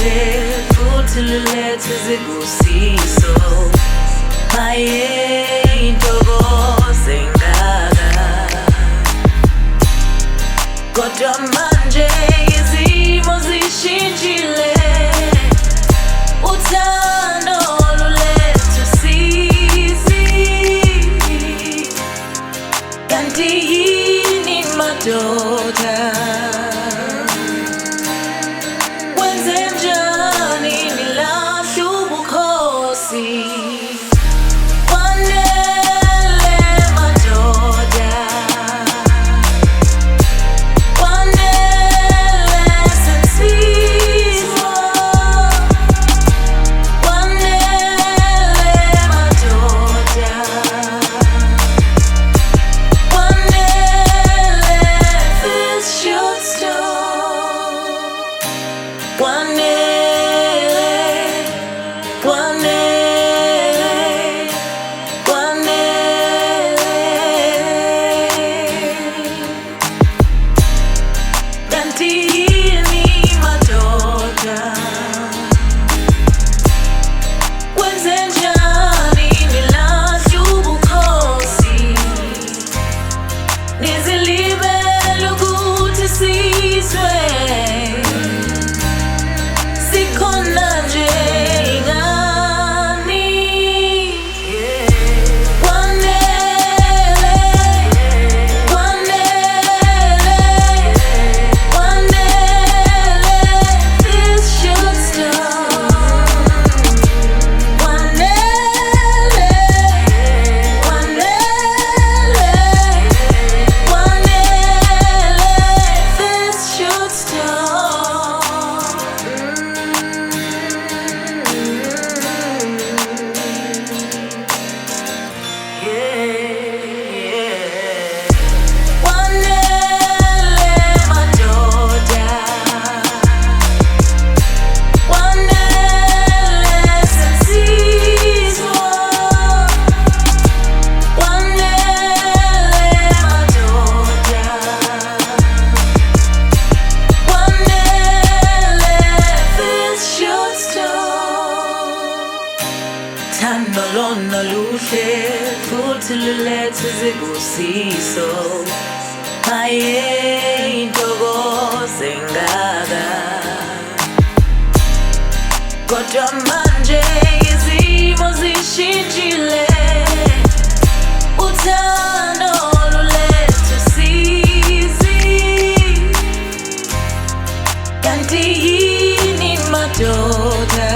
luhle futhi lulethe izibusiso. Maye intokozo engaka, kodwa manje izimo zishintshile. Uthando luletha usizi, kanti yini madoda? Wenzenjani nilahle ubukhosi? Kwanele madoda, kwanele sensizwa, kwanele madoda, kwanele this should stop. Kwanele, kwanele, kwanele, kanti yini madoda? Wenzenjani nilahle ubukhosi? Nizilibele ukuthi sizwe sikhona nje ingani. Kwanele, kwanele, kwanele, this should stop. Kwanele, kwanele, kwanele, this should stop. Kwanele madoda, kwanele sensizwa, kwanele madoda, kwanele this should stop. Thando lona luhle futhi lulethe izibusiso. Maye intokozo engaka, kodwa manje izimo zishintshile. Uthando luletha usizi, kanti yini madoda?